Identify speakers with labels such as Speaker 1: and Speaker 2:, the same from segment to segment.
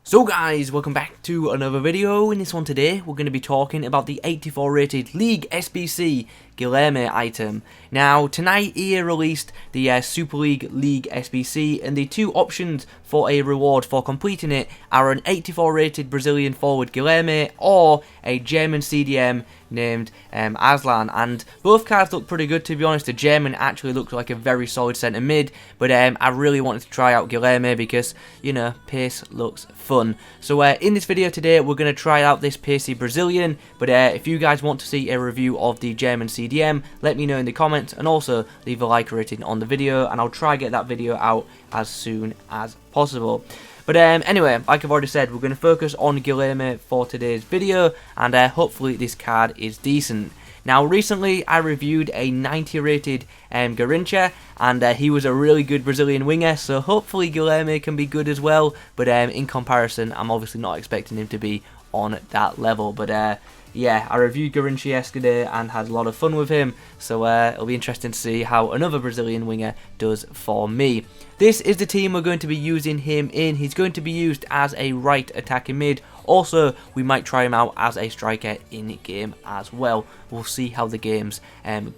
Speaker 1: So guys, welcome back to another video. In this one today, we're going to be talking about the 84 rated League SBC Guilherme item. Now, tonight EA released the Super League SBC, and the two options for a reward for completing it are an 84 rated Brazilian forward Guilherme or a German CDM named Aslan, and both cards look pretty good, to be honest. The German actually looks like a very solid centre mid, but I really wanted to try out Guilherme because, you know, pace looks fun. So in this video today, we're going to try out this pacey Brazilian, but if you guys want to see a review of the German CDM, let me know in the comments, and also leave a like rating on the video, and I'll try to get that video out as soon as possible. But anyway, like I've already said, we're going to focus on Guilherme for today's video, and hopefully this card is decent. Now, recently I reviewed a 90 rated Garrincha, and he was a really good Brazilian winger, so hopefully Guilherme can be good as well, but in comparison, I'm obviously not expecting him to be on that level. But yeah, I reviewed Garrincha yesterday and had a lot of fun with him, so it'll be interesting to see how another Brazilian winger does for me. This is the team we're going to be using him in. He's going to be used as a right attacking mid. Also, we might try him out as a striker in game as well. We'll see how the games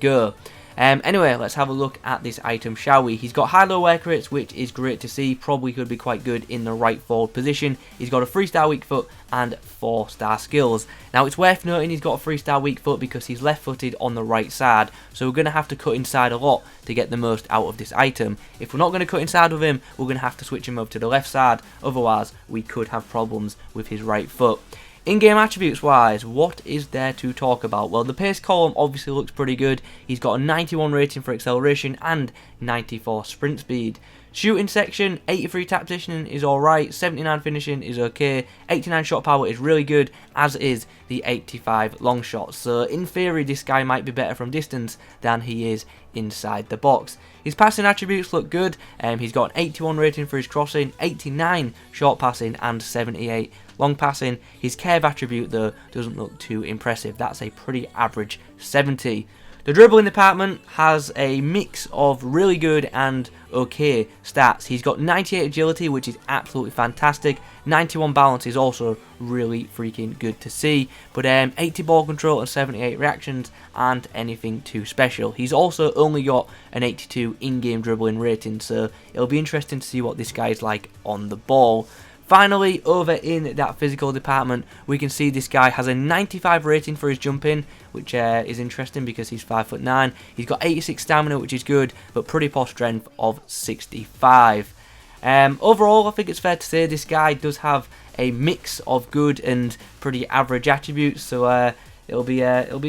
Speaker 1: go. Anyway, let's have a look at this item, shall we? He's got high-low work rates, which is great to see. Probably could be quite good in the right forward position. He's got a 3-star weak foot and 4-star skills. Now, it's worth noting he's got a 3-star weak foot because he's left-footed on the right side. So we're going to have to cut inside a lot to get the most out of this item. If we're not going to cut inside with him, we're going to have to switch him over to the left side. Otherwise, we could have problems with his right foot. In-game attributes wise, what is there to talk about? Well, the pace column obviously looks pretty good. He's got a 91 rating for acceleration and 94 sprint speed. Shooting section, 83 tap positioning is alright, 79 finishing is okay, 89 shot power is really good, as is the 85 long shot. So in theory, this guy might be better from distance than he is inside the box. His passing attributes look good. He's got an 81 rating for his crossing, 89 short passing and 78 long passing. His curve attribute though doesn't look too impressive. That's a pretty average 70. The dribbling department has a mix of really good and okay stats. He's got 98 agility, which is absolutely fantastic. 91 balance is also really freaking good to see. But 80 ball control and 78 reactions aren't anything too special. He's also only got an 82 in-game dribbling rating, so it'll be interesting to see what this guy's like on the ball. Finally, over in that physical department, we can see this guy has a 95 rating for his jumping, which is interesting because he's 5'9". He's got 86 stamina, which is good, but pretty poor strength of 65. Overall, I think it's fair to say this guy does have a mix of good and pretty average attributes, so it'll be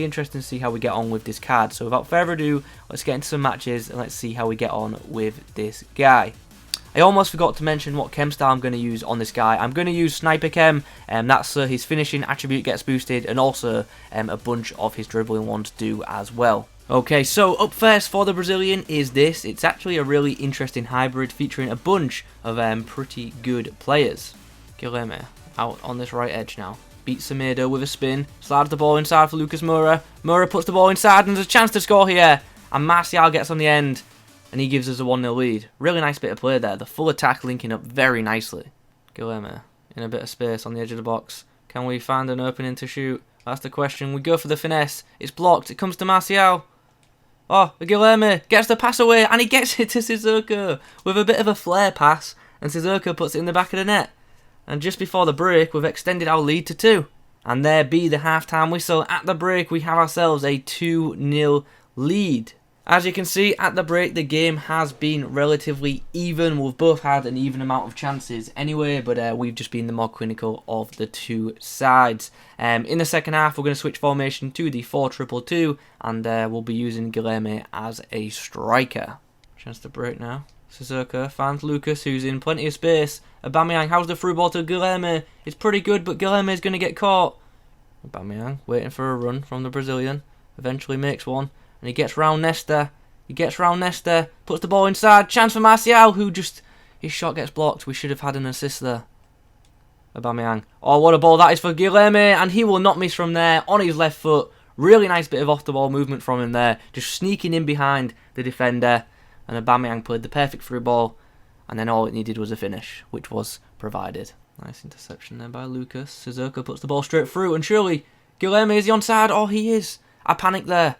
Speaker 1: interesting to see how we get on with this card. So without further ado, let's get into some matches and let's see how we get on with this guy. I almost forgot to mention what chem style I'm going to use on this guy. I'm going to use Sniper Chem, and that's so his finishing attribute gets boosted, and also a bunch of his dribbling ones do as well. Okay, so up first for the Brazilian is this. It's actually a really interesting hybrid featuring a bunch of pretty good players. Guilherme out on this right edge now. Beats Semedo with a spin. Slides the ball inside for Lucas Moura. Moura puts the ball inside and there's a chance to score here. And Martial gets on the end. And he gives us a 1-0 lead. Really nice bit of play there. The full attack linking up very nicely. Guilherme in a bit of space on the edge of the box. Can we find an opening to shoot? That's the question. We go for the finesse. It's blocked. It comes to Martial. Oh, Guilherme gets the pass away. And he gets it to Sissoko with a bit of a flare pass. And Sissoko puts it in the back of the net. And just before the break, we've extended our lead to 2. And there be the half-time whistle. At the break, we have ourselves a 2-0 lead. As you can see, at the break, the game has been relatively even. We've both had an even amount of chances anyway, but we've just been the more clinical of the two sides. In the second half, we're going to switch formation to the 4-2-2, and we'll be using Guilherme as a striker. Chance to break now. Sissoko finds Lucas, who's in plenty of space. Aubameyang, how's the through ball to Guilherme? It's pretty good, but Guilherme is going to get caught. Aubameyang waiting for a run from the Brazilian. Eventually makes one. And he gets round Nesta. Puts the ball inside. Chance for Martial, who just... his shot gets blocked. We should have had an assist there. Aubameyang. Oh, what a ball that is for Guilherme. And he will not miss from there on his left foot. Really nice bit of off-the-ball movement from him there. Just sneaking in behind the defender. And Aubameyang played the perfect through ball. And then all it needed was a finish, which was provided. Nice interception there by Lucas. Suzuka puts the ball straight through, and surely Guilherme, is he onside? Oh, he is. I panicked there.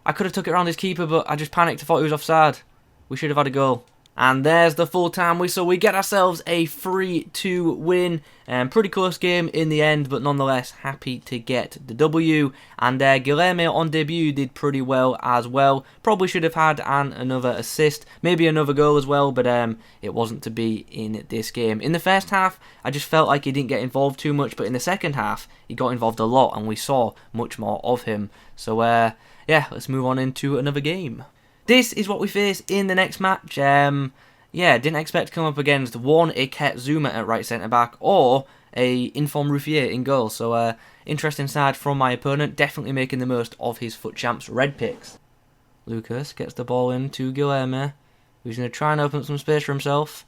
Speaker 1: I could have took it around his keeper, but I just panicked. I thought he was offside. We should have had a goal. And there's the full-time whistle. We get ourselves a 3-2 win. Pretty close game in the end, but nonetheless happy to get the W. And Guilherme on debut did pretty well as well. Probably should have had another assist, maybe another goal as well, but it wasn't to be in this game. In the first half, I just felt like he didn't get involved too much, but in the second half, he got involved a lot, and we saw much more of him. So, yeah, let's move on into another game. This is what we face in the next match. Yeah, didn't expect to come up against one Iket Zuma at right centre-back or a Inform Ruffier in goal. So, interesting side from my opponent. Definitely making the most of his FUT Champs red picks. Lucas gets the ball in to Guilherme, who's going to try and open up some space for himself.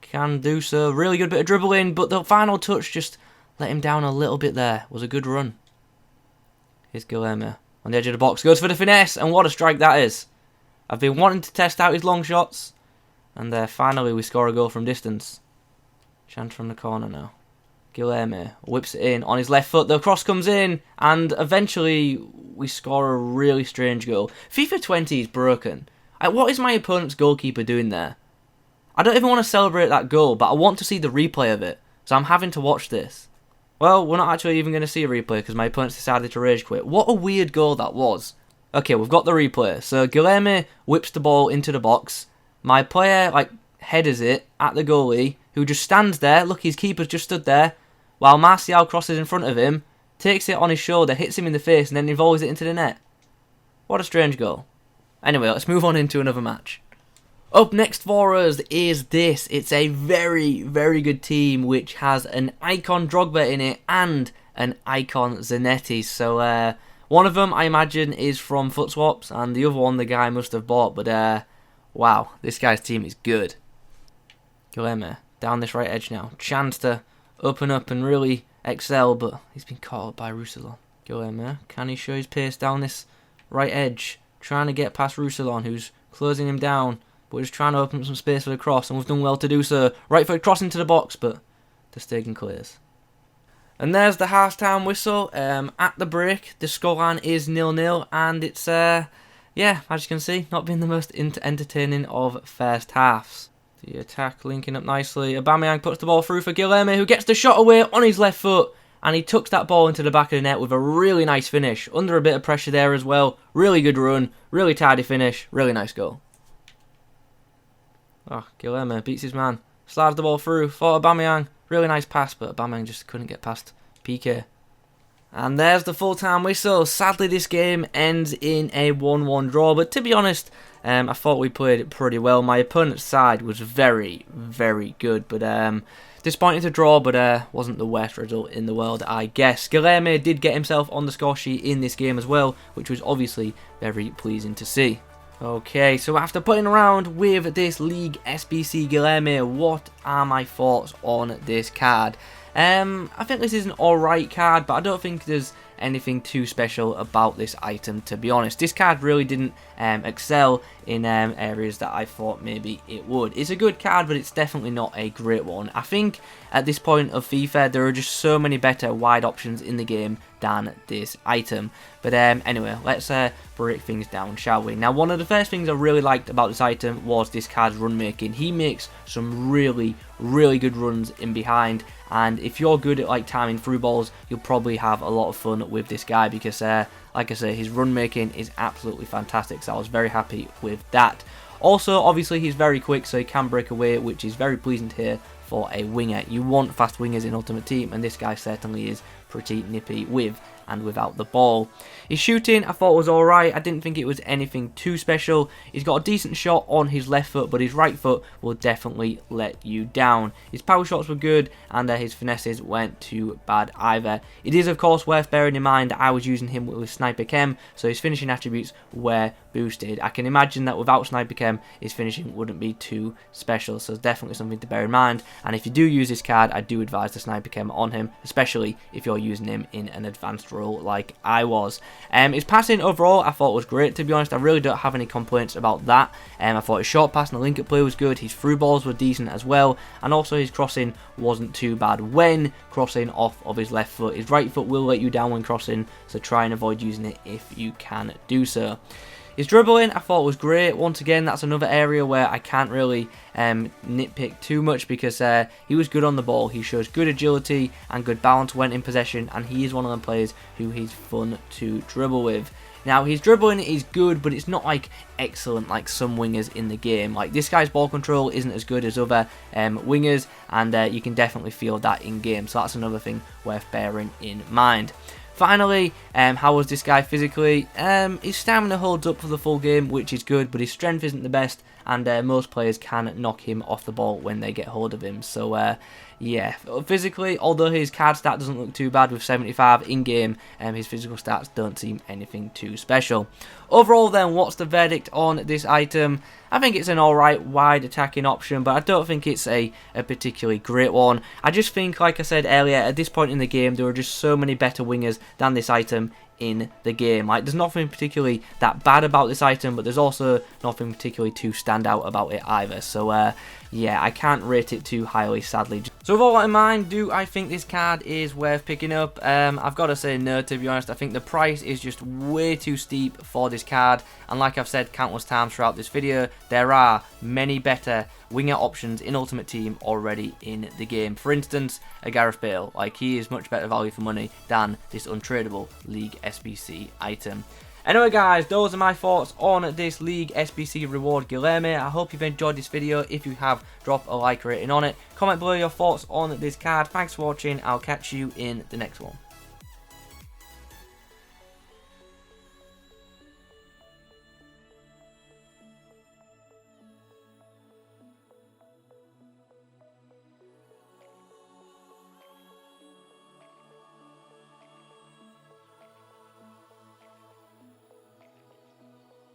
Speaker 1: Can do so. Really good bit of dribbling, but the final touch just let him down a little bit there. Was a good run. Here's Guilherme on the edge of the box. Goes for the finesse, and what a strike that is. I've been wanting to test out his long shots, and finally we score a goal from distance. Chance from the corner now. Guilherme whips it in on his left foot. The cross comes in, and eventually we score a really strange goal. FIFA 20 is broken. What is my opponent's goalkeeper doing there? I don't even want to celebrate that goal, but I want to see the replay of it, so I'm having to watch this. Well, we're not actually even going to see a replay because my opponent's decided to rage quit. What a weird goal that was. Okay, we've got the replay. So Guilherme whips the ball into the box. My player headers it at the goalie, who just stands there. Look, his keeper's just stood there, while Martial crosses in front of him, takes it on his shoulder, hits him in the face, and then volleys it into the net. What a strange goal. Anyway, let's move on into another match. Up next for us is this. It's a very, very good team which has an icon Drogba in it and an icon Zanetti. So, one of them, I imagine, is from FUT Swaps, and the other one the guy must have bought. But, wow, this guy's team is good. Guilherme down this right edge now. Chance to open up and really excel, but he's been caught up by Roussillon. Guilherme, can he show his pace down this right edge? Trying to get past Roussillon, who's closing him down. But we're just trying to open up some space for the cross, and we've done well to do so. Right foot cross into the box, but the Stegen clears. And there's the half-time whistle. At the break, the scoreline is 0-0, and it's, yeah, as you can see, not been the most entertaining of first halves. The attack linking up nicely. Aubameyang puts the ball through for Guilherme, who gets the shot away on his left foot, and he tucks that ball into the back of the net with a really nice finish. Under a bit of pressure there as well. Really good run, really tidy finish, really nice goal. Oh, Guilherme beats his man. Slides the ball through for Aubameyang. Really nice pass, but Aubameyang just couldn't get past PK. And there's the full-time whistle. Sadly, this game ends in a 1-1 draw. But to be honest, I thought we played it pretty well. My opponent's side was very, very good. But disappointing to draw, but wasn't the worst result in the world, I guess. Guilherme did get himself on the score sheet in this game as well, which was obviously very pleasing to see. Okay, so after playing around with this league SBC Guilherme, what are my thoughts on this card? I think this is an alright card, but I don't think there's anything too special about this item, to be honest. This card really didn't excel in areas that I thought maybe it would. It's a good card, but it's definitely not a great one. I think at this point of FIFA, there are just so many better wide options in the game than this item. But anyway, let's break things down, shall we? Now, one of the first things I really liked about this item was this card's run making. He makes some really, really good runs in behind, and if you're good at timing through balls, you'll probably have a lot of fun with this guy because like I say, his run making is absolutely fantastic, so I was very happy with that. Also, obviously, he's very quick, so he can break away, which is very pleasing to hear for a winger. You want fast wingers in Ultimate Team, and this guy certainly is pretty nippy with and without the ball. His shooting I thought was alright. I didn't think it was anything too special. He's got a decent shot on his left foot, but his right foot will definitely let you down. His power shots were good, and his finesses weren't too bad either. It is of course worth bearing in mind that I was using him with Sniper Chem, so his finishing attributes were boosted. I can imagine that without Sniper Chem, his finishing wouldn't be too special, so it's definitely something to bear in mind. and if you do use this card, I do advise the sniper chem on him, especially if you're using him in an advanced role like I was. His passing overall I thought was great, to be honest. I really don't have any complaints about that. I thought his short pass and the link-up play was good, his through balls were decent as well, and also his crossing wasn't too bad when crossing off of his left foot. His right foot will let you down when crossing, so try and avoid using it if you can do so. His dribbling I thought was great. Once again, that's another area where I can't really nitpick too much, because he was good on the ball. He shows good agility and good balance when in possession, and he is one of them players who he's fun to dribble with. Now, his dribbling is good, but it's not like excellent like some wingers in the game. Like, this guy's ball control isn't as good as other wingers, and you can definitely feel that in game, so that's another thing worth bearing in mind. Finally, how was this guy physically? His stamina holds up for the full game, which is good, but his strength isn't the best, and most players can knock him off the ball when they get hold of him. So, yeah, physically, although his card stat doesn't look too bad with 75 in-game, his physical stats don't seem anything too special. Overall then, what's the verdict on this item? I think it's an alright wide attacking option, but I don't think it's a particularly great one. I just think, like I said earlier, at this point in the game, there are just so many better wingers than this item in the game. Like, there's nothing particularly that bad about this item, but there's also nothing particularly too stand out about it either. So yeah, I can't rate it too highly, sadly. So with all that in mind, do I think this card is worth picking up? I've got to say no, to be honest. I think the price is just way too steep for this card, and like I've said countless times throughout this video, there are many better winger options in Ultimate Team already in the game. For instance, a Gareth Bale. Like, he is much better value for money than this untradeable League SBC item. Anyway guys, those are my thoughts on this League SBC reward Guilherme. I hope you've enjoyed this video. If you have, drop a like rating on it. Comment below your thoughts on this card. Thanks for watching. I'll catch you in the next one.